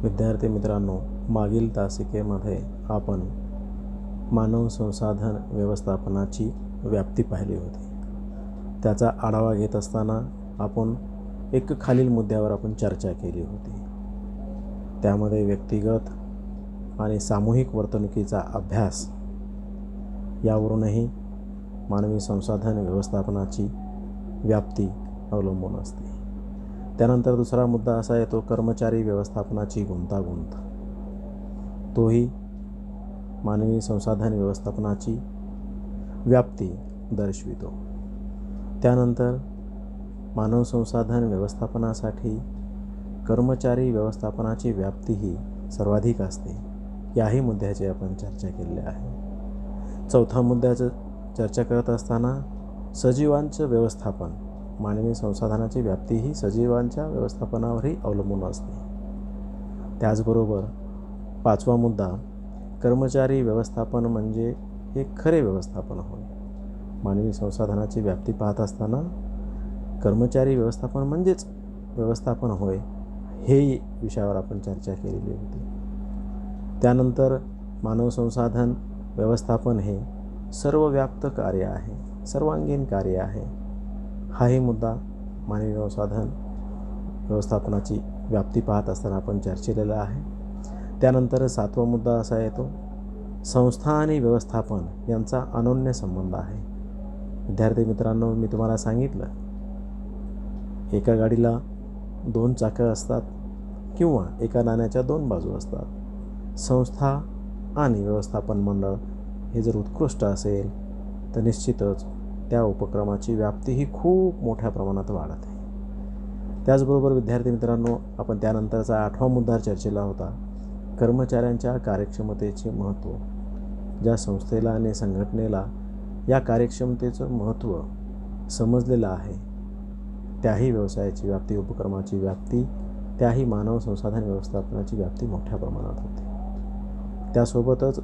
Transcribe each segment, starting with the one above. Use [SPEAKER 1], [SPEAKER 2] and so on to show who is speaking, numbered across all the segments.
[SPEAKER 1] विद्यार्थी मित्रांनो, मागील तासिकेमध्ये आपण मानव संसाधन व्यवस्थापनाची व्याप्ती पाहिली होती. त्याचा आढावा घेत असताना आपण खालील मुद्द्यावर आपण चर्चा केली होती. त्यामध्ये व्यक्तिगत आणि सामूहिक वर्तणुकीचा अभ्यास यावरूनही मानवी संसाधन व्यवस्थापनाची व्याप्ती अवलंबून असते. त्यानंतर दुसरा मुद्दा असा येतो कर्मचारी व्यवस्थापनाची गुंतागुंत. तोही मानवी संसाधन व्यवस्थापनाची व्याप्ती दर्शवितो. त्यानंतर मानव संसाधन व्यवस्थापनासाठी कर्मचारी व्यवस्थापनाची व्याप्ती ही सर्वाधिक असते. याही मुद्द्याची आपण चर्चा केलेली आहे. चौथा मुद्द्याचं चर्चा करत असताना सजीवांचं व्यवस्थापन, मानवी संसाधनाची व्याप्ती ही सजीवांच्या व्यवस्थापनावरही अवलंबून असते. त्याचबरोबर पाचवा मुद्दा कर्मचारी व्यवस्थापन म्हणजे हे खरे व्यवस्थापन होय. मानवी संसाधनाची व्याप्ती पाहत असताना कर्मचारी व्यवस्थापन म्हणजेच व्यवस्थापन होय, हे विषयावर आपण चर्चा केलेली होती. त्यानंतर मानव संसाधन व्यवस्थापन हे सर्वव्याप्त कार्य आहे, सर्वांगीण कार्य आहे. हाही मुद्दा मानवी संसाधन व्यवस्थापनाची व्याप्ती पाहत असताना आपण चर्चिलेला आहे. त्यानंतर सातवा मुद्दा असा येतो संस्था आणि व्यवस्थापन यांचा अनोन्य संबंध आहे. विद्यार्थी मित्रांनो, मी तुम्हाला सांगितलं एका गाडीला 2 चाकं असतात किंवा एका नाण्याच्या 2 बाजू असतात. संस्था आणि व्यवस्थापन मंडळ हे जर उत्कृष्ट असेल तर निश्चितच त्या उपक्रमाची व्याप्ती ही खूप मोठ्या प्रमाणात वाढते. त्याचबरोबर विद्यार्थी मित्रांनो, आपण त्यानंतरचा 8वा मुद्दा चर्चेला होता कर्मचाऱ्यांच्या कार्यक्षमतेचे महत्त्व. ज्या संस्थेला आणि संघटनेला या कार्यक्षमतेचं महत्त्व समजलेलं आहे त्याही व्यवसायाची व्याप्ती, उपक्रमाची व्याप्ती, त्याही मानव संसाधन व्यवस्थापनाची व्याप्ती मोठ्या प्रमाणात होते. त्यासोबतच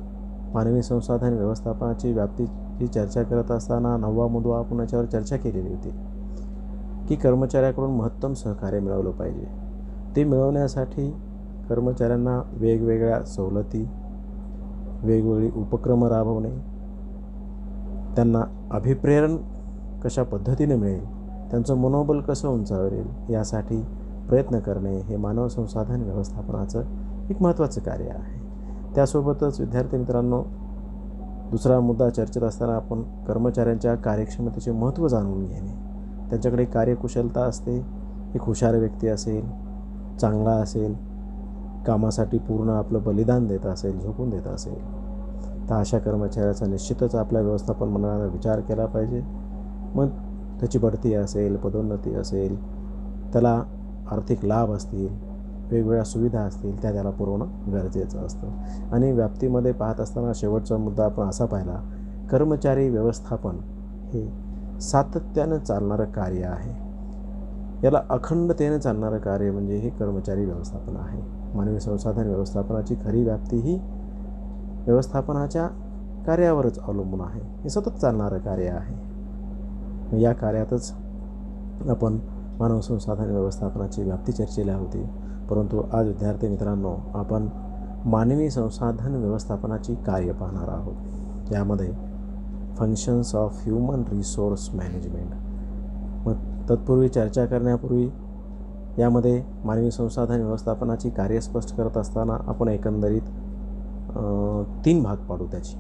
[SPEAKER 1] मानवी संसाधन व्यवस्थापनाची व्याप्तीची चर्चा करत असताना 9वा मुद्दा आपण याच्यावर चर्चा केलेली होती की कर्मचाऱ्याकडून महत्तम सहकार्य मिळवलं पाहिजे. ते मिळवण्यासाठी कर्मचाऱ्यांना वेगवेगळ्या सवलती, वेगवेगळी उपक्रम राबवणे, त्यांना अभिप्रेरण कशा पद्धतीने मिळेल, त्यांचं मनोबल कसं उंचावेल यासाठी प्रयत्न करणे हे मानव संसाधन व्यवस्थापनाचं एक महत्त्वाचं कार्य आहे. त्यासोबतच विद्यार्थी मित्रांनो, दुसरा मुद्दा चर्चेत असताना आपण कर्मचाऱ्यांच्या कार्यक्षमतेचे महत्त्व जाणून घेणे. त्यांच्याकडे कार्यकुशलता असते, एक हुशार व्यक्ती असेल, चांगला असेल, कामासाठी पूर्ण आपलं बलिदान देत असेल, झोकून देत असेल, तर अशा कर्मचाऱ्याचा निश्चितच आपल्या व्यवस्थापन मंडळाने विचार केला पाहिजे. मग त्याची बढती असेल, पदोन्नती असेल, त्याला आर्थिक लाभ असतील, वेगवेगळ्या सुविधा असतील, त्याला पुरवणं गरजेचं असतं. आणि व्याप्तीमध्ये पाहत असताना शेवटचा मुद्दा आपण असा पाहिला कर्मचारी व्यवस्थापन हे सातत्यानं चालणारं कार्य आहे. याला अखंडतेने चालणारं कार्य म्हणजे हे कर्मचारी व्यवस्थापन आहे. मानवी संसाधन व्यवस्थापनाची खरी व्याप्ती ही व्यवस्थापनाच्या कार्यावरच अवलंबून आहे. हे सतत चालणारं कार्य आहे. या कार्यातच आपण मानव संसाधन व्यवस्थापनाची व्याप्ती चर्चेला होती. परंतु आज विद्यार्थी मित्रांनो, आपण मानवी संसाधन व्यवस्थापनाची कार्य पाहणार आहोत. यामध्ये functions of human resource management. मग तत्पूर्वी चर्चा करण्यापूर्वी यामध्ये मानवी संसाधन व्यवस्थापनाची कार्य स्पष्ट करत असताना आपण एकंदरीत 3 भाग पाडू त्याची.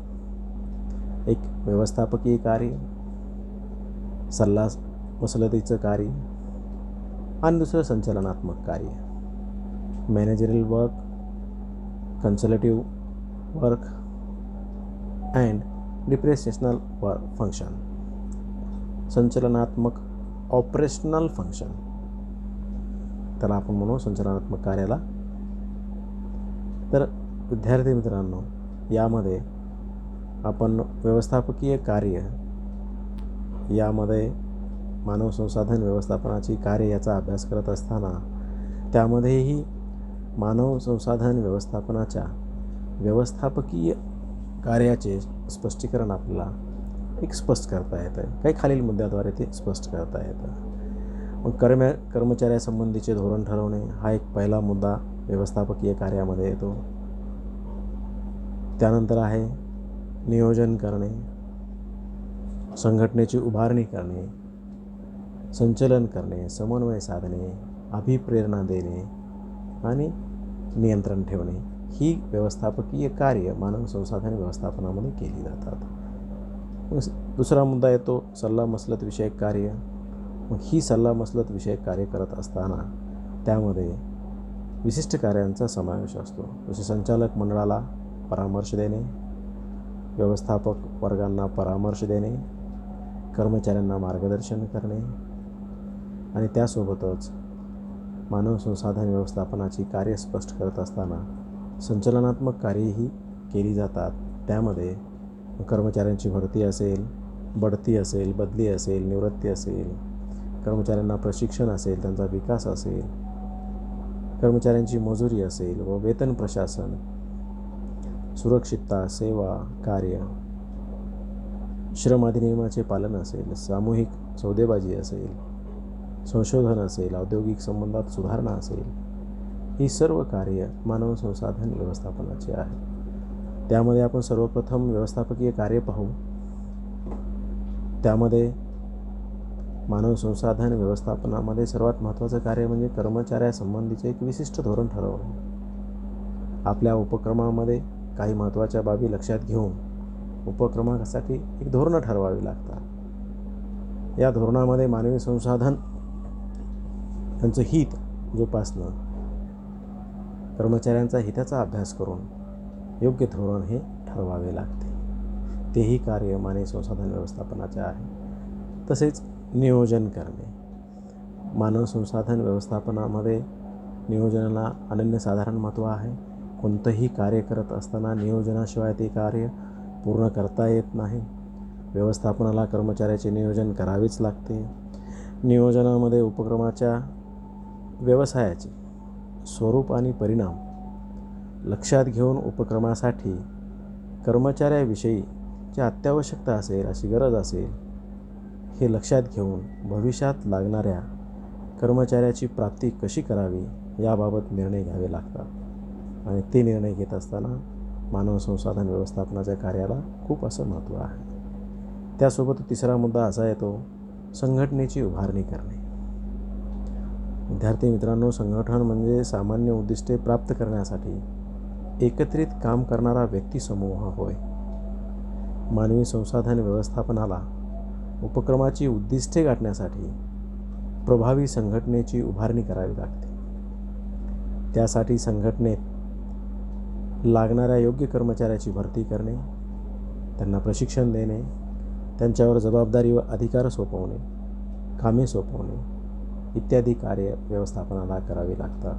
[SPEAKER 1] एक व्यवस्थापकीय कार्य, सल्ला मसलतीचं कार्य आणि दुसरं संचालनात्मक कार्य. Managerial work, consultative work and depressional work function. संचलनात्मक ऑपरेशनल फंक्शन, त्याला आपण म्हणू संचलनात्मक कार्याला. तर विद्यार्थी मित्रांनो, यामध्ये आपण व्यवस्थापकीय कार्य यामध्ये मानव संसाधन व्यवस्थापनाची कार्य याचा अभ्यास करत असताना त्यामध्येही मानव संसाधन व्यवस्थापनाच्या व्यवस्थापकीय कार्याचे स्पष्टीकरण आपल्याला एक स्पष्ट करता येतं. काही खालील मुद्द्याद्वारे ते स्पष्ट करता येतं. मग कर्मचाऱ्यासंबंधीचे धोरण ठरवणे हा एक पहिला मुद्दा व्यवस्थापकीय कार्यामध्ये येतो. त्यानंतर आहे नियोजन करणे, संघटनेची उभारणी करणे, संचलन करणे, समन्वय साधणे, अभिप्रेरणा देणे आणि नियंत्रण ठेवणे ही व्यवस्थापकीय कार्य मानव संसाधन व्यवस्थापनामध्ये केली जातात. दुसरा मुद्दा येतो सल्लामसलत विषयक कार्य. ही सल्लामसलत विषयक कार्य करत असताना त्यामध्ये विशिष्ट कार्यांचा समावेश असतो. जसे संचालक मंडळाला परामर्श देणे, व्यवस्थापक वर्गांना परामर्श देणे, कर्मचाऱ्यांना मार्गदर्शन करणे आणि त्यासोबतच मानव संसाधन व्यवस्थापनाची कार्य स्पष्ट करत असताना संचलनात्मक कार्यही केली जातात. त्यामध्ये कर्मचाऱ्यांची भरती असेल, बढती असेल, बदली असेल, निवृत्ती असेल, कर्मचाऱ्यांना प्रशिक्षण असेल, त्यांचा विकास असेल, कर्मचाऱ्यांची मजुरी असेल व वेतन प्रशासन, सुरक्षितता, सेवा, कार्य, श्रम अधिनियमाचे पालन असेल, सामूहिक सौदेबाजी असेल, संशोधन असेल, औद्योगिक संबंधात सुधारणा असेल, ही सर्व कार्य मानव संसाधन व्यवस्थापनाची आहे. त्यामध्ये आपण सर्वप्रथम व्यवस्थापकीय कार्य पाहू. त्यामध्ये मानव संसाधन व्यवस्थापनामध्ये सर्वात महत्त्वाचं कार्य म्हणजे कर्मचाऱ्यासंबंधीचे एक विशिष्ट धोरण ठरवणे. आपल्या उपक्रमामध्ये काही महत्त्वाच्या बाबी लक्षात घेऊन उपक्रमासाठी एक धोरणं ठरवावी लागतात. या धोरणामध्ये मानवी संसाधन त्यांचं हित जोपासणं, कर्मचाऱ्यांचा हिताचा अभ्यास करून योग्य धोरण हे ठरवावे लागते. तेही कार्य मानवी संसाधन व्यवस्थापनाचे आहे. तसेच नियोजन करणे. मानव संसाधन व्यवस्थापनामध्ये नियोजनाला अनन्यसाधारण महत्त्व आहे. कोणतंही कार्य करत असताना नियोजनाशिवाय ते कार्य पूर्ण करता येत नाही. व्यवस्थापनाला कर्मचाऱ्याचे नियोजन करावेच लागते. नियोजनामध्ये उपक्रमाच्या व्यवसायाचे स्वरूप आणि परिणाम लक्षात घेऊन उपक्रमासाठी कर्मचाऱ्याविषयी जी अत्यावश्यकता असेल, अशी गरज असेल, हे लक्षात घेऊन भविष्यात लागणाऱ्या कर्मचाऱ्याची प्राप्ती कशी करावी याबाबत निर्णय घ्यावे लागतात. आणि ते निर्णय घेत असताना मानव संसाधन व्यवस्थापनाच्या कार्याला खूप असं महत्त्व आहे. त्यासोबत तिसरा मुद्दा असा येतो संघटनेची उभारणी करणे. विद्यार्थी मित्रांनो, संघटन म्हणजे सामान्य उद्दिष्टे प्राप्त करण्यासाठी एकत्रित काम करणारा व्यक्तिसमूह होय. मानवी संसाधन व्यवस्थापनाला उपक्रमाची उद्दिष्टे गाठण्यासाठी प्रभावी संघटनेची उभारणी करावी लागते. त्यासाठी संघटनेत लागणाऱ्या योग्य कर्मचाऱ्याची भरती करणे, त्यांना प्रशिक्षण देणे, त्यांच्यावर जबाबदारी व अधिकार सोपवणे, कामे सोपवणे इत्यादी कार्य व्यवस्थापनाला करावी लागतात.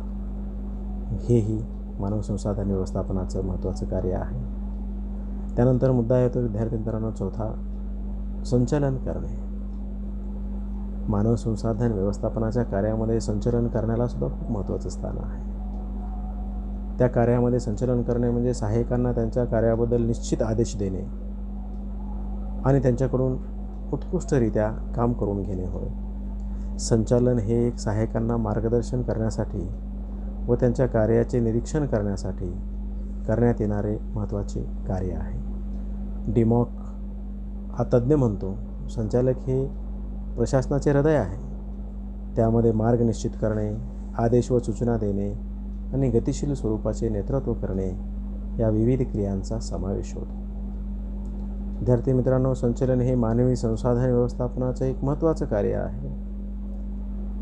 [SPEAKER 1] हेही मानव संसाधन व्यवस्थापनाचं महत्त्वाचं कार्य आहे. त्यानंतर मुद्दा येतो विद्यार्थी मित्रांनो चौथा, संचलन करणे. मानव संसाधन व्यवस्थापनाच्या कार्यामध्ये संचलन करण्याला सुद्धा खूप महत्त्वाचं स्थान आहे. त्या कार्यामध्ये संचलन करणे म्हणजे सहाय्यकांना त्यांच्या कार्याबद्दल निश्चित आदेश देणे आणि त्यांच्याकडून उत्कृष्टरित्या काम करून घेणे होय. संचालन हे एक सहाय्यकांना मार्गदर्शन करण्यासाठी व त्यांच्या कार्याचे निरीक्षण करण्यासाठी करण्यात येणारे महत्त्वाचे कार्य आहे. डिमॉक हा तज्ज्ञ म्हणतो, संचालक हे प्रशासनाचे हृदय आहे. त्यामध्ये मार्ग निश्चित करणे, आदेश व सूचना देणे आणि गतिशील स्वरूपाचे नेतृत्व करणे या विविध क्रियांचा समावेश होतो. विद्यार्थी मित्रांनो, संचलन हे मानवी संसाधन व्यवस्थापनाचं एक महत्त्वाचं कार्य आहे.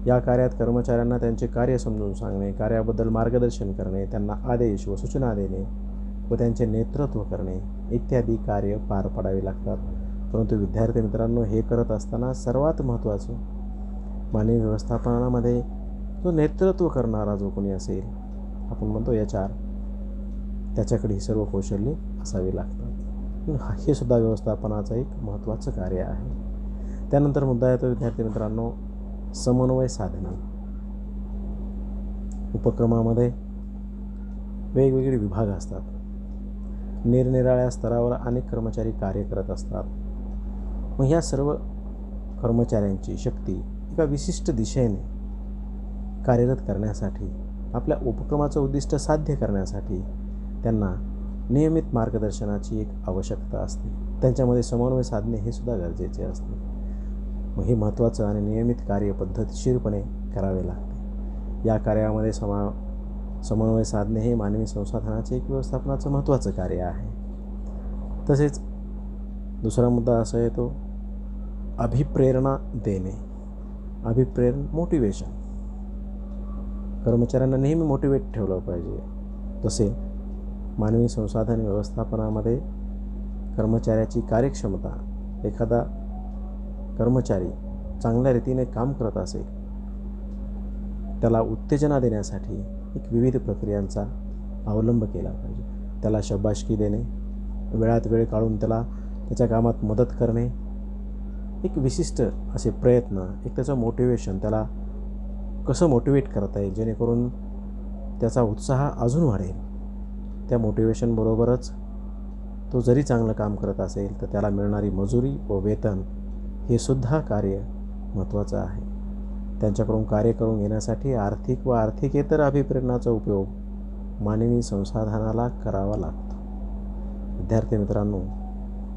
[SPEAKER 1] या कार्यात कर्मचाऱ्यांना त्यांचे कार्य समजून सांगणे, कार्याबद्दल मार्गदर्शन करणे, त्यांना आदेश व सूचना देणे व त्यांचे नेतृत्व करणे इत्यादी कार्य पार पाडावी लागतात. परंतु विद्यार्थी मित्रांनो, हे करत असताना सर्वात महत्त्वाचं मानवी व्यवस्थापनामध्ये जो नेतृत्व करणारा जो कोणी असेल, आपण म्हणतो HR, त्याच्याकडे ही सर्व कौशल्ये असावी लागतात. हे सुद्धा व्यवस्थापनाचं एक महत्त्वाचं कार्य आहे. त्यानंतर मुद्दा येतो विद्यार्थी मित्रांनो समन्वय साधणे. उपक्रमामध्ये वेगवेगळे विभाग असतात. निरनिराळ्या स्तरावर अनेक कर्मचारी कार्य करत असतात. मग ह्या सर्व कर्मचाऱ्यांची शक्ती एका विशिष्ट दिशेने कार्यरत करण्यासाठी आपल्या उपक्रमाचं उद्दिष्ट साध्य करण्यासाठी त्यांना नियमित मार्गदर्शनाची एक आवश्यकता असते. त्यांच्यामध्ये समन्वय साधणे हे सुद्धा गरजेचे असते. मग हे महत्त्वाचं आणि नियमित कार्य पद्धतशीरपणे करावे लागते. या कार्यामध्ये समन्वय साधणे हे मानवी संसाधनाचे एक व्यवस्थापनाचं महत्त्वाचं कार्य आहे. तसेच दुसरा मुद्दा असा येतो अभिप्रेरणा देणे. मोटिवेशन. कर्मचाऱ्यांना नेहमी मोटिवेट ठेवलं पाहिजे. जसे मानवी संसाधन व्यवस्थापनामध्ये कर्मचाऱ्याची कार्यक्षमता, एखादा कर्मचारी चांगल्या रीतीने काम करत असेल त्याला उत्तेजना देण्यासाठी एक विविध प्रक्रियांचा अवलंब केला पाहिजे. त्याला शाबासकी देणे, वेळात वेळ काढून त्याला त्याच्या कामात मदत करणे, एक विशिष्ट असे प्रयत्न, एक त्याचं मोटिवेशन, त्याला कसं मोटिवेट करता येईल जेणेकरून त्याचा उत्साह अजून वाढेल. त्या मोटिवेशनबरोबरच तो जरी चांगलं काम करत असेल तर त्याला मिळणारी मजुरी व वेतन हे सुद्धा कार्य महत्त्वाचं आहे. त्यांच्याकडून कार्य करून घेण्यासाठी आर्थिक व आर्थिकेतर अभिप्रेरणाचा उपयोग मानवी संसाधनाला करावा लागतो. विद्यार्थी मित्रांनो,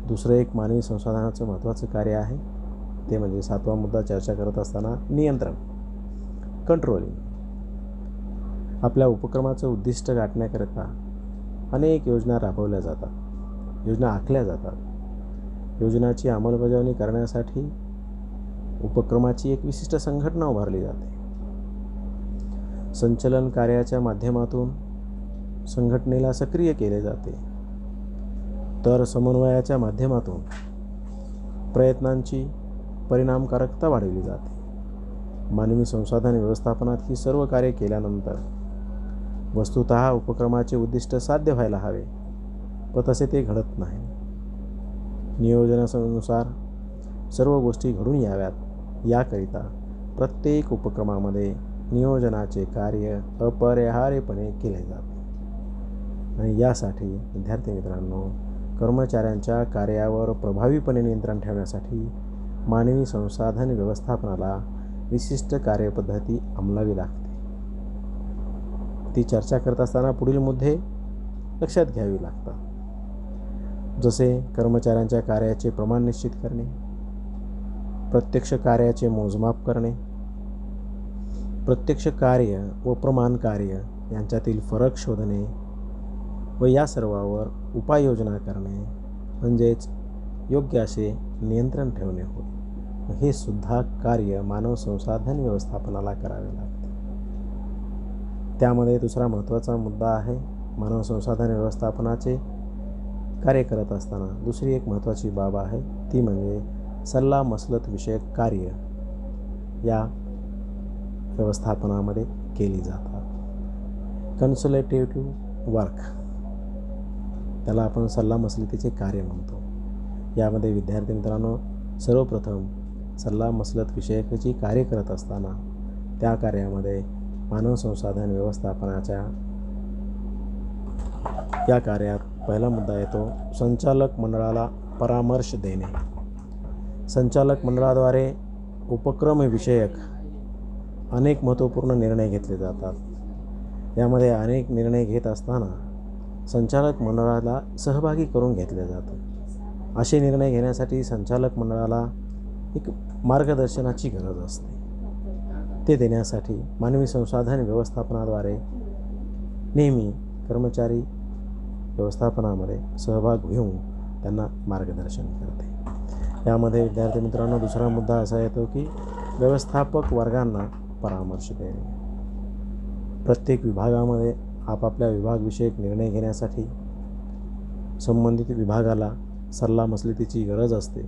[SPEAKER 1] दुसरं एक मानवी संसाधनाचं महत्त्वाचं कार्य आहे ते म्हणजे 7वा मुद्दा चर्चा करत असताना नियंत्रण, कंट्रोलिंग. आपल्या उपक्रमाचं उद्दिष्ट गाठण्याकरिता अनेक योजना राबवल्या जातात, योजना आखल्या जातात. योजनाची अंमलबजावणी करण्यासाठी उपक्रमाची एक विशिष्ट संघटना उभारली जाते. संचलन कार्याच्या माध्यमातून संघटनेला सक्रिय केले जाते, तर समन्वयाच्या माध्यमातून प्रयत्नांची परिणामकारकता वाढवली जाते. मानवी संसाधन व्यवस्थापनात ही सर्व कार्य केल्यानंतर वस्तुतः उपक्रमाचे उद्दिष्ट साध्य व्हायला हवे, पण तसे ते घडत नाही. नियोजनानुसार सर्व गोष्टी घडून याव्यात याकरिता प्रत्येक उपक्रमामध्ये नियोजनाचे कार्य अपरिहार्यपणे केले जाते. आणि यासाठी विद्यार्थी मित्रांनो, कर्मचाऱ्यांच्या कार्यावर प्रभावीपणे नियंत्रण ठेवण्यासाठी मानवी संसाधन व्यवस्थापनाला विशिष्ट कार्यपद्धती अंमलावी लागते. ती चर्चा करत असताना पुढील मुद्दे लक्षात घ्यावी लागतात. जसे कर्मचाऱ्यांच्या कार्याचे प्रमाण निश्चित करणे, प्रत्यक्ष कार्याचे मोजमाप करणे, प्रत्यक्ष कार्य व प्रमाण कार्य यांच्यातील फरक शोधणे व या सर्वावर उपाययोजना करणे म्हणजेच योग्य असे नियंत्रण ठेवणे होय. हे सुद्धा कार्य मानव संसाधन व्यवस्थापनाला करावे लागते. त्यामध्ये दुसरा महत्त्वाचा मुद्दा आहे मानव संसाधन व्यवस्थापनाचे कार्य करत असताना दुसरी एक महत्त्वाची बाब आहे ती म्हणजे सल्लामसलत विषयक कार्य या व्यवस्थापनामध्ये केली जातात. कन्सल्टेटिव्ह वर्क, त्याला आपण सल्लामसलतीचे कार्य म्हणतो. यामध्ये विद्यार्थी मित्रांनो, सर्वप्रथम सल्लामसलत विषयकाची कार्य करत असताना त्या कार्यामध्ये मानव संसाधन व्यवस्थापनाच्या या कार्यात पहिला मुद्दा येतो संचालक मंडळाला परामर्श देणे. संचालक मंडळाद्वारे उपक्रमविषयक अनेक महत्त्वपूर्ण निर्णय घेतले जातात. यामध्ये अनेक निर्णय घेत असताना संचालक मंडळाला सहभागी करून घेतले जातं. असे निर्णय घेण्यासाठी संचालक मंडळाला एक मार्गदर्शनाची गरज असते. ते देण्यासाठी मानवी संसाधन व्यवस्थापनाद्वारे नेहमी कर्मचारी व्यवस्थापनामध्ये सहभाग घेऊन त्यांना मार्गदर्शन करते. यामध्ये विद्यार्थी मित्रांनो, दुसरा मुद्दा असा येतो की व्यवस्थापक वर्गांना परामर्श देणे. प्रत्येक विभागामध्ये आपापल्या विभागविषयक निर्णय घेण्यासाठी संबंधित विभागाला सल्लामसलतीची गरज असते.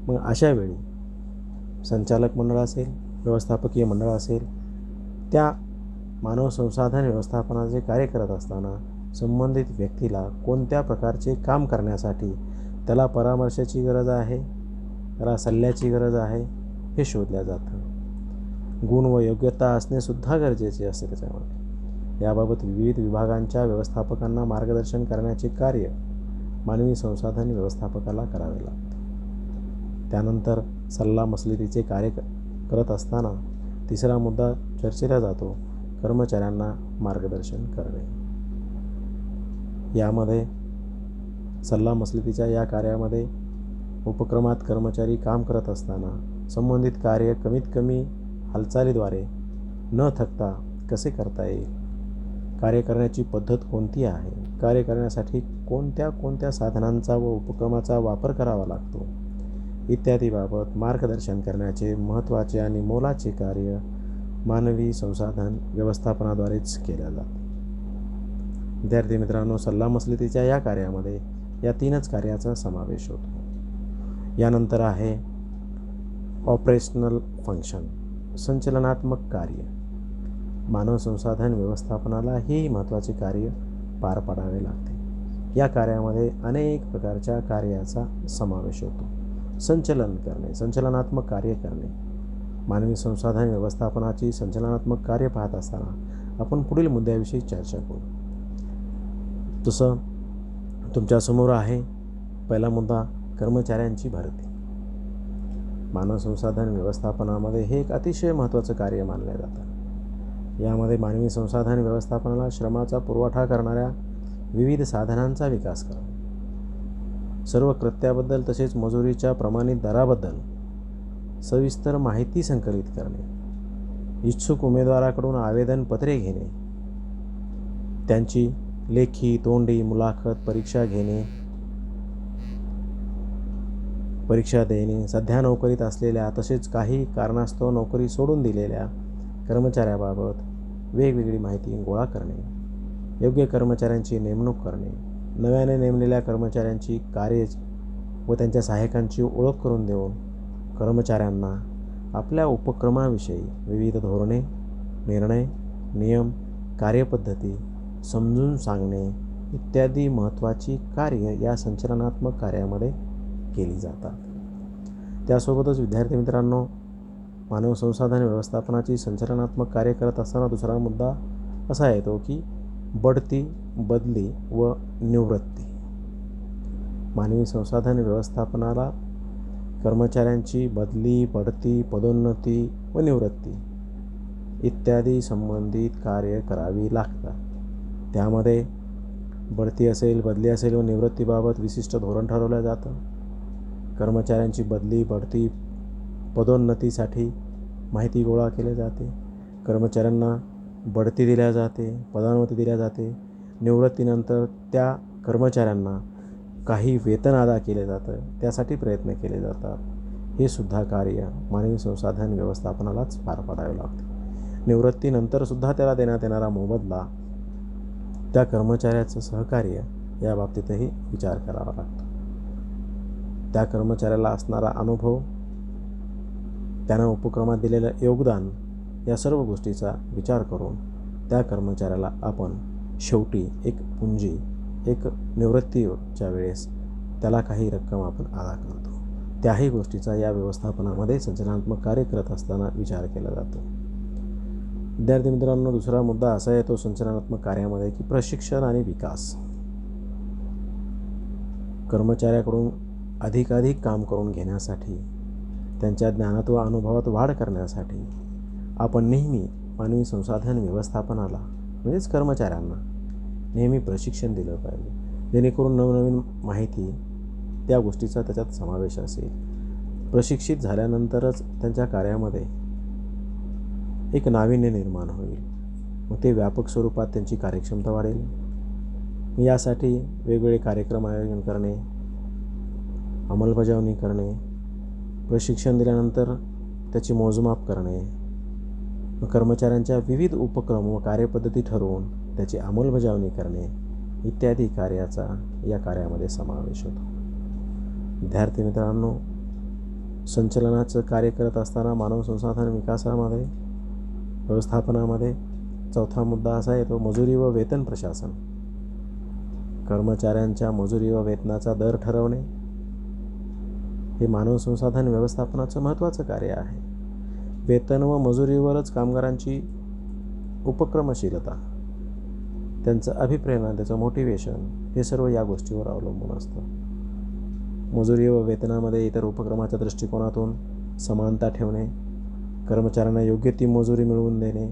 [SPEAKER 1] मग अशा वेळी संचालक मंडळ असेल, व्यवस्थापकीय मंडळ असेल, त्या मानव संसाधन व्यवस्थापनाचे कार्य करत असताना संबंधित व्यक्तीला कोणत्या प्रकारचे काम करण्यासाठी त्याला परामर्शाची गरज आहे, त्याला सल्ल्याची गरज आहे हे शोधल्या जातं. गुण व योग्यता असणेसुद्धा गरजेचे असते. त्याच्यामध्ये याबाबत विविध विभागांच्या व्यवस्थापकांना मार्गदर्शन करण्याचे कार्य मानवी संसाधन व्यवस्थापकाला करावे लागते. त्यानंतर सल्लामसलतीचे कार्य करत असताना तिसरा मुद्दा चर्चेला जातो कर्मचाऱ्यांना मार्गदर्शन करणे. यामध्ये सल्लामसलतीच्या या कार्यामध्ये उपक्रमात कर्मचारी काम करत असताना संबंधित कार्य कमीत कमी हालचालीद्वारे न थकता कसे करता येईल, कार्य करण्याची पद्धत कोणती आहे, कार्य करण्यासाठी कोणत्या कोणत्या साधनांचा व उपक्रमाचा वापर करावा लागतो इत्यादीबाबत मार्गदर्शन करण्याचे महत्त्वाचे आणि मोलाचे कार्य मानवी संसाधन व्यवस्थापनाद्वारेच केले जाते. विद्यार्थी मित्रांनो, सल्लामसलतीच्या या कार्यामध्ये या 3च कार्याचा समावेश होतो. यानंतर आहे ऑपरेशनल फंक्शन, संचलनात्मक कार्य. मानव संसाधन व्यवस्थापनाला हे महत्त्वाचे कार्य पार पाडावे लागते. या कार्यामध्ये अनेक प्रकारच्या कार्याचा समावेश होतो. संचलन करणे, संचलनात्मक कार्य करणे. मानवी संसाधन व्यवस्थापनाची संचलनात्मक कार्य पाहत असताना आपण पुढील मुद्द्याविषयी चर्चा करू. जसं तुमच्यासमोर आहे पहिला मुद्दा, कर्मचाऱ्यांची भरती. मानव संसाधन व्यवस्थापनामध्ये हे एक अतिशय महत्त्वाचं कार्य मानले जातं. यामध्ये मानवी संसाधन व्यवस्थापनाला श्रमाचा पुरवठा करणाऱ्या विविध साधनांचा विकास करणे, सर्व कृत्याबद्दल तसेच मजुरीच्या प्रमाणित दराबद्दल सविस्तर माहिती संकलित करणे, इच्छुक उमेदवाराकडून आवेदनपत्रे घेणे, त्यांची लेखी तोंडी मुलाखत परीक्षा घेणे, परीक्षा देणे, सध्या नोकरीत असलेल्या तसेच काही कारणास्तव नोकरी सोडून दिलेल्या कर्मचाऱ्याबाबत वेगवेगळी माहिती गोळा करणे, योग्य कर्मचाऱ्यांची नेमणूक करणे, नव्याने नेमलेल्या कर्मचाऱ्यांची कार्ये व त्यांच्या सहाय्यकांची ओळख करून देऊन कर्मचाऱ्यांना आपल्या उपक्रमाविषयी विविध धोरणे, निर्णय, नियम, कार्यपद्धती समजून सांगणे इत्यादी महत्त्वाची कार्य या संचलनात्मक कार्यामध्ये केली जातात. त्यासोबतच विद्यार्थी मित्रांनो, मानव संसाधन व्यवस्थापनाची संचलनात्मक कार्य करत असताना दुसरा मुद्दा असा येतो की बढती, बदली व निवृत्ती. मानवी संसाधन व्यवस्थापनाला कर्मचाऱ्यांची बदली, बढती, पदोन्नती व निवृत्ती इत्यादी संबंधित कार्य करावी लागतात. त्यामध्ये बढती असेल, बदली असेल व निवृत्तीबाबत विशिष्ट धोरण ठरवलं जातं. कर्मचाऱ्यांची बदली, बढती, पदोन्नतीसाठी माहिती गोळा केली जाते. कर्मचाऱ्यांना बढती दिल्या जाते, पदोन्नती दिल्या जाते. निवृत्तीनंतर त्या कर्मचाऱ्यांना काही वेतन अदा केले जातं, त्यासाठी प्रयत्न केले जातात. हे सुद्धा कार्य मानवी संसाधन व्यवस्थापनालाच पार पाडावे लागते. निवृत्तीनंतरसुद्धा त्याला देण्यात येणारा मोबदला, त्या कर्मचाऱ्याचं सहकार्य या बाबतीतही विचार करावा लागतो. त्या कर्मचाऱ्याला असणारा अनुभव, त्यानं उपक्रमात दिलेलं योगदान या सर्व गोष्टीचा विचार करून त्या कर्मचाऱ्याला आपण शेवटी एक पुंजी, एक निवृत्तीच्या वेळेस त्याला काही रक्कम आपण अदा करतो. त्याही गोष्टीचा या व्यवस्थापनामध्ये संचलनात्मक कार्य करत असताना विचार केला जातो. विद्यार्थी मित्रांनो, दुसरा मुद्दा असा येतो संचलनात्मक कार्यामध्ये की प्रशिक्षण आणि विकास. कर्मचाऱ्याकडून अधिकाधिक काम करून घेण्यासाठी, त्यांच्या ज्ञानात व अनुभवात वाढ करण्यासाठी आपण नेहमी मानवी संसाधन व्यवस्थापनाला म्हणजेच कर्मचाऱ्यांना नेहमी प्रशिक्षण दिलं पाहिजे, जेणेकरून नवनवीन माहिती त्या गोष्टीचा त्याच्यात समावेश असेल. प्रशिक्षित झाल्यानंतरच त्यांच्या कार्यामध्ये एक नाविन्य निर्माण होईल व ते व्यापक स्वरूपात त्यांची कार्यक्षमता वाढेल. यासाठी वेगवेगळे कार्यक्रम आयोजन करणे, अंमलबजावणी करणे, प्रशिक्षण दिल्यानंतर त्याची मोजमाप करणे, कर्मचाऱ्यांच्या विविध उपक्रम व कार्यपद्धती ठरवून त्याची अंमलबजावणी करणे इत्यादी कार्याचा या कार्यामध्ये समावेश होतो. विद्यार्थी मित्रांनो, संचलनाचं कार्य करत असताना मानव संसाधन विकासामध्ये, व्यवस्थापनामध्ये चौथा मुद्दा असा येतो मजुरी व वेतन प्रशासन. कर्मचाऱ्यांच्या मजुरी व वेतनाचा दर ठरवणे हे मानव संसाधन व्यवस्थापनाचं महत्त्वाचं कार्य आहे. वेतन व मजुरीवरच कामगारांची उपक्रमशीलता, त्यांचं अभिप्रेरणा, त्याचं मोटिवेशन हे सर्व या गोष्टीवर अवलंबून असतं. मजुरी व वेतनामध्ये इतर उपक्रमाच्या दृष्टिकोनातून समानता ठेवणे, कर्मचाऱ्यांना योग्य ती मजुरी मिळवून देणे,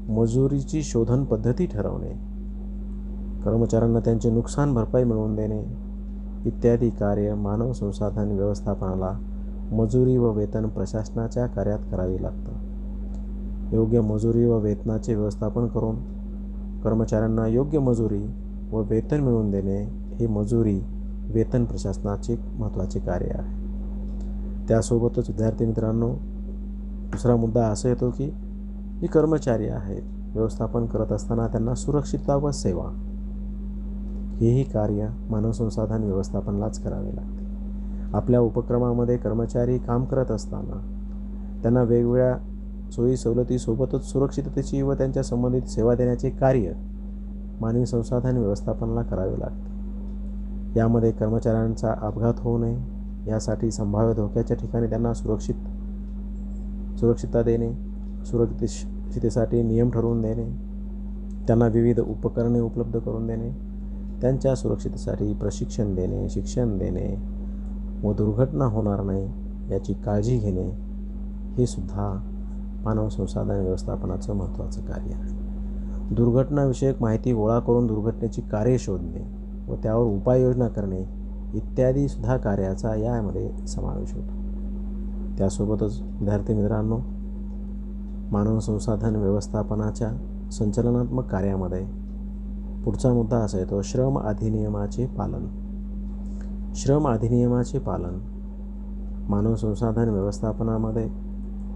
[SPEAKER 1] मजुरीची शोधन पद्धती ठरवणे, कर्मचाऱ्यांना त्यांचे नुकसान भरपाई मिळवून देणे इत्यादी कार्य मानव संसाधन व्यवस्थापनाला मजुरी व वेतन प्रशासनाच्या कार्यात करावी लागतं. योग्य मजुरी व वेतनाचे व्यवस्थापन करून कर्मचाऱ्यांना योग्य मजुरी व वेतन मिळवून देणे हे मजुरी वेतन प्रशासनाचे महत्त्वाचे कार्य आहे. त्यासोबतच विद्यार्थी मित्रांनो, दुसरा मुद्दा असा येतो की जे कर्मचारी आहेत व्यवस्थापन करत असताना त्यांना सुरक्षितता व सेवा हेही कार्य मानव संसाधन व्यवस्थापनालाच करावे लागते. आपल्या उपक्रमामध्ये कर्मचारी काम करत असताना त्यांना वेगवेगळ्या सोयी सवलतीसोबतच सुरक्षिततेची व त्यांच्या संबंधित सेवा देण्याचे कार्य मानवी संसाधन व्यवस्थापनाला करावे लागते. यामध्ये कर्मचाऱ्यांचा अपघात होऊ नये यासाठी संभाव्य धोक्याच्या ठिकाणी त्यांना सुरक्षितता देणे, सुरक्षिततेसाठी नियम ठरवून देणे, त्यांना विविध उपकरणे उपलब्ध करून देणे, त्यांच्या सुरक्षिततेसाठी प्रशिक्षण देणे, शिक्षण देणे व दुर्घटना होणार नाही याची काळजी घेणे हे सुद्धा मानव संसाधन व्यवस्थापनाचं महत्त्वाचं कार्य आहे. दुर्घटनाविषयक माहिती गोळा करून दुर्घटनेची कार्य शोधणे व त्यावर उपाययोजना करणे इत्यादी सुद्धा कार्याचा यामध्ये समावेश होतो. त्यासोबतच विद्यार्थी मित्रांनो, मानव संसाधन व्यवस्थापनाच्या संचलनात्मक कार्यामध्ये पुढचा मुद्दा असा येतो श्रम अधिनियमाचे पालन. श्रम अधिनियमाचे पालन मानव संसाधन व्यवस्थापनामध्ये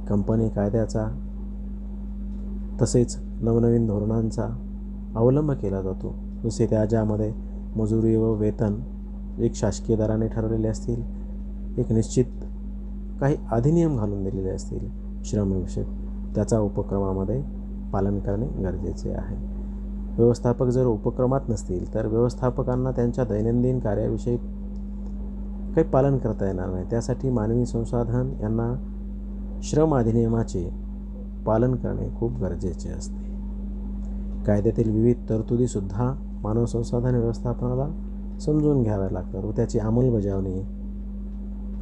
[SPEAKER 1] कंपनी कायद्याचा तसेच नवनवीन धोरणांचा अवलंब केला जातो. जसे ज्यामध्ये मजुरी व वेतन एक शासकीय दराने ठरवलेले असतील, एक निश्चित काही अधिनियम घालून दिलेले असतील श्रमविषयक, त्याचा उपक्रमामध्ये पालन करणे गरजेचे आहे. व्यवस्थापक जर उपक्रमात नसतील तर व्यवस्थापकांना त्यांच्या दैनंदिन कार्याविषयी काही पालन करता येणार नाही. त्यासाठी मानवी संसाधन यांना श्रम अधिनियमाचे पालन करणे खूप गरजेचे असते. कायद्यातील विविध तरतुदीसुद्धा मानव संसाधन व्यवस्थापनाला समजून घ्याव्या लागतात व त्याची अंमलबजावणी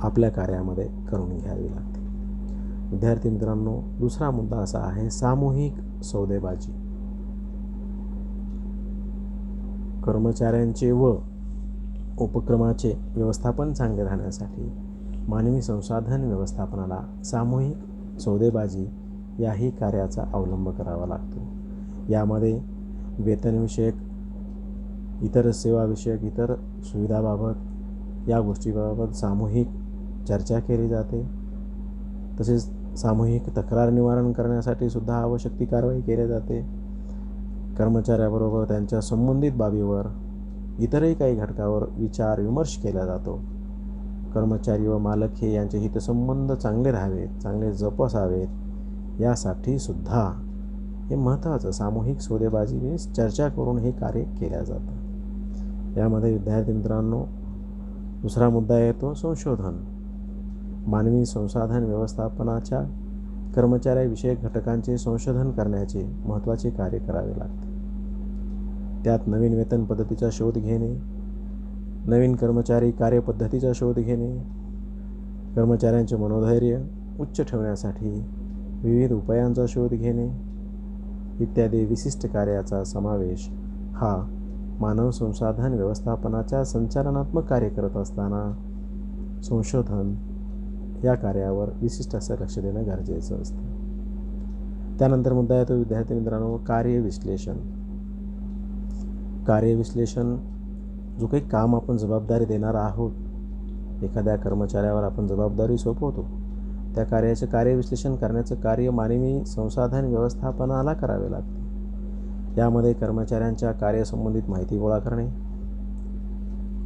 [SPEAKER 1] आपल्या कार्यामध्ये करून घ्यावी लागते. विद्यार्थी मित्रांनो, दुसरा मुद्दा असा आहे सामूहिक सौदेबाजी. कर्मचाऱ्यांचे व उपक्रमाचे व्यवस्थापन चांगले राहण्यासाठी मानवी संसाधन व्यवस्थापनाला सामूहिक सौदेबाजी याही कार्याचा अवलंब करावा लागतो. यामध्ये वेतनविषयक, इतर सेवाविषयक, इतर सुविधाबाबत या गोष्टीबाबत सामूहिक चर्चा केली जाते. तसेच सामूहिक तक्रार निवारण करण्यासाठी सुद्धा आवश्यक ती कारवाई केली जाते. कर्मचाऱ्याबरोबर त्यांच्या संबंधित बाबीवर इतरही काही घटकावर विचार विमर्श केला जातो. कर्मचारी व मालक हे यांचे हितसंबंध चांगले राहावेत, चांगले जपसावेत यासाठी सुद्धा हे महत्त्वाचं सामूहिक सौदेबाजीने चर्चा करून हे कार्य केल्या जातं. यामध्ये विद्यार्थी मित्रांनो, दुसरा मुद्दा येतो संशोधन. मानवी संसाधन व्यवस्थापनाच्या कर्मचाऱ्याविषयक घटकांचे संशोधन करण्याचे महत्त्वाचे कार्य करावे लागते. त्यात नवीन वेतन पद्धतीचा शोध घेणे, नवीन कर्मचारी कार्यपद्धतीचा शोध घेणे, कर्मचाऱ्यांचे मनोधैर्य उच्च ठेवण्यासाठी विविध उपायांचा शोध घेणे इत्यादी विशिष्ट कार्याचा समावेश हा मानव संसाधन व्यवस्थापनाच्या संचालनात्मक कार्य करत असताना संशोधन या कार्यावर विशिष्ट असं लक्ष देणं गरजेचं असतं. त्यानंतर मुद्दा येतो विद्यार्थी मित्रांनो कार्यविश्लेषण. कार्यविश्लेषण जो काही काम आपण जबाबदारी देणार आहोत, एखाद्या कर्मचाऱ्यावर आपण जबाबदारी सोपवतो, त्या कार्याचे कार्यविश्लेषण करण्याचं कार्य मानवी संसाधन व्यवस्थापनाला करावे लागते. यामध्ये कर्मचाऱ्यांच्या कार्यसंबंधित माहिती गोळा करणे,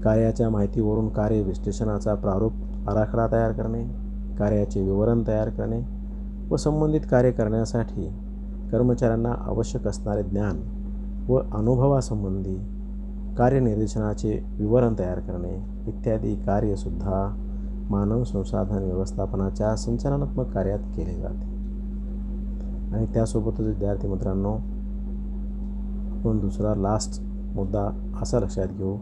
[SPEAKER 1] कार्याच्या माहितीवरून कार्यविश्लेषणाचा प्रारूप आराखडा तयार करणे, कार्याचे विवरण तयार करणे व संबंधित कार्य करण्यासाठी कर्मचाऱ्यांना आवश्यक असणारे ज्ञान व अनुभवासंबंधी कार्यनिर्देशनाचे विवरण तयार करणे इत्यादी कार्यसुद्धा मानव संसाधन व्यवस्थापनाच्या संचालनात्मक कार्यात केले जाते. आणि त्यासोबतच विद्यार्थी मित्रांनो, आपण दुसरा लास्ट मुद्दा असा लक्षात घेऊ,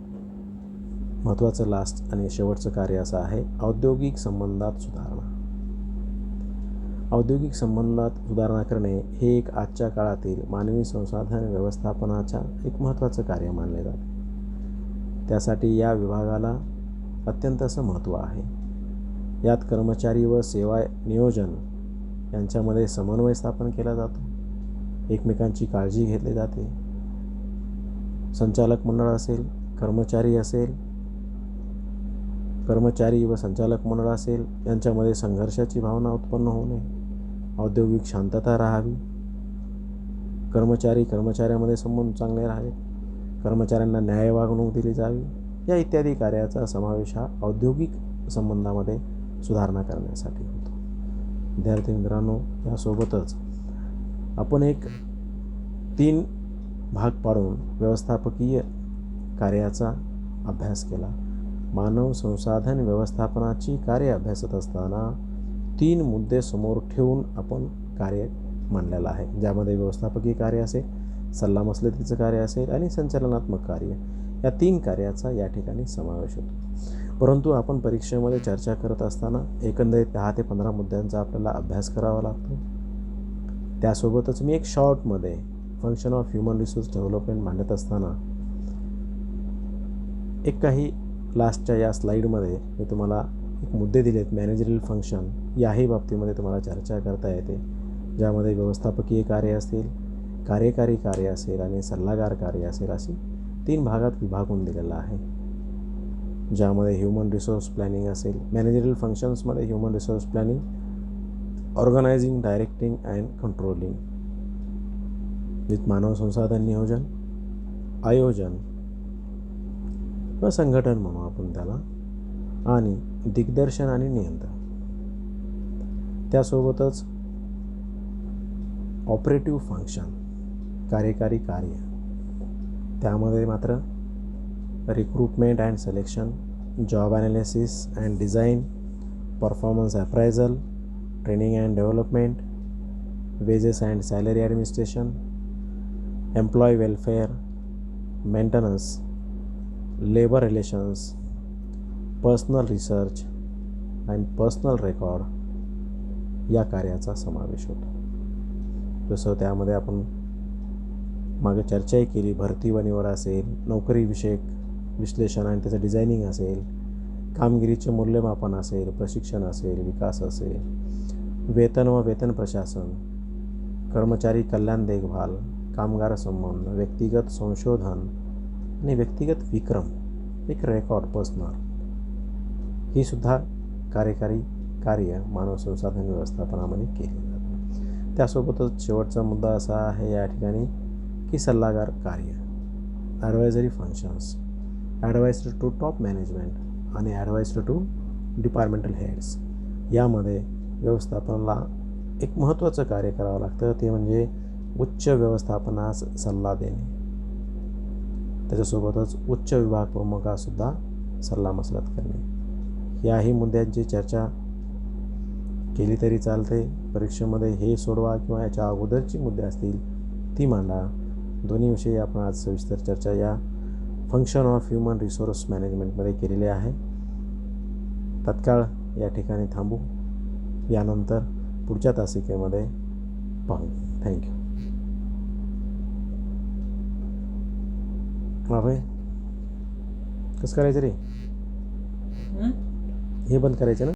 [SPEAKER 1] महत्त्वाचं लास्ट आणि शेवटचं कार्य असं आहे औद्योगिक संबंधात सुधारणा. औद्योगिक संबंधात सुधारणा करणे हे एक आजच्या काळातील मानवी संसाधन व्यवस्थापनाच्या एक महत्त्वाचं कार्य मानले जाते. त्यासाठी या विभागाला अत्यंत असं महत्त्व आहे. यात कर्मचारी व सेवा नियोजन यांच्यामध्ये समन्वय स्थापन केला जातो. एकमेकांची काळजी घेतली जाते. संचालक मंडळ असेल, कर्मचारी व संचालक मंडळ असेल यांच्यामध्ये संघर्षाची भावना उत्पन्न होऊ नये. औद्योगिक शांतता राहावी. कर्मचाऱ्यामध्ये संबंध चांगले राहावे. कर्मचाऱ्यांना न्याय वागणूक दिली जावी. या इत्यादी कार्याचा समावेश हा औद्योगिक संबंधामध्ये सुधारणा करण्यासाठी होतो. विद्यार्थी मित्रांनो, यासोबतच आपण एक 3 भाग पाडून व्यवस्थापकीय कार्याचा अभ्यास केला. मानव संसाधन व्यवस्थापनाची कार्य अभ्यासत असताना 3 मुद्दे समोर ठेवून आपण कार्य मांडलेलं आहे, ज्यामध्ये व्यवस्थापकीय कार्य असेल, सल्लामसलतीचं कार्य असेल आणि संचालनात्मक कार्य, या 3 कार्याचा या ठिकाणी समावेश होतो. परंतु आपण परीक्षेमध्ये चर्चा करत असताना एकंदरीत 10 ते 15 मुद्द्यांचा आपल्याला अभ्यास करावा लागतो. त्यासोबतच मी एक शॉर्टमध्ये function of human resource development मांडत असताना एक काही लास्टच्या या स्लाईडमध्ये मी तुम्हाला एक मुद्दे दिलेत. मॅनेजरियल फंक्शन याही बाबतीमध्ये तुम्हाला चर्चा करता येते, ज्यामध्ये व्यवस्थापकीय कार्य असतील, कार्यकारी कार्य असेल आणि सल्लागार कार्य असेल, अशी 3 भागात विभागून दिलेलं आहे. ज्यामध्ये ह्युमन रिसोर्स प्लॅनिंग असेल, मॅनेजरियल फंक्शन्समध्ये human resource planning, organizing, directing and controlling with मानव संसाधन नियोजन, आयोजन व संघटन म्हणू आपण त्याला, आणि दिग्दर्शन आणि नियंत्रण. त्यासोबतच ऑपरेटिव्ह फंक्शन, कार्यकारी कार्य, त्यामध्ये मात्र recruitment and selection, job analysis and design, performance appraisal, training and development, wages and salary administration, employ welfare, maintenance, labour relations, personnel research and personnel record या कार्याचा समावेश होतो. जसं त्यामध्ये आपण मागे चर्चाही केली, भरती व निवड असेल, नोकरीविषयक विश्लेषण आणि त्याचं डिझायनिंग असेल, कामगिरीचे मूल्यमापन असेल, प्रशिक्षण असेल, विकास असेल, वेतन व वेतन प्रशासन, कर्मचारी कल्याण देखभाल, कामगार संबंध, व्यक्तिगत संशोधन आणि व्यक्तिगत विक्रम, एक रेकॉर्ड पर्सनल, ही सुद्धा कार्यकारी कार्य मानव संसाधन व्यवस्थापनामध्ये केली जातात. त्यासोबतच शेवटचा मुद्दा असा आहे या ठिकाणी की सल्लागार कार्य, advisory functions, advisor to top management आणि ॲडवायझर टू डिपार्टमेंटल हेड्स. यामध्ये व्यवस्थापनाला एक महत्त्वाचं कार्य करावं लागतं, ते म्हणजे उच्च व्यवस्थापनास सल्ला देणे. त्याच्यासोबतच उच्च विभाग प्रमुखासुद्धा सल्लामसलत करणे. याही मुद्द्यांची चर्चा केली तरी चालते. परीक्षेमध्ये हे सोडवा किंवा याच्या अगोदरची मुद्दे असतील ती मांडा. दोन्हीविषयी आपण आज सविस्तर चर्चा या फंक्शन ऑफ ह्युमन रिसोर्स मॅनेजमेंटमध्ये केलेली आहे. तत्काळ या ठिकाणी थांबू. यानंतर पुढच्या तासिकेमध्ये पाहू. थँक्यू. भाई कसं करायचं रे? हे बंद करायचं ना.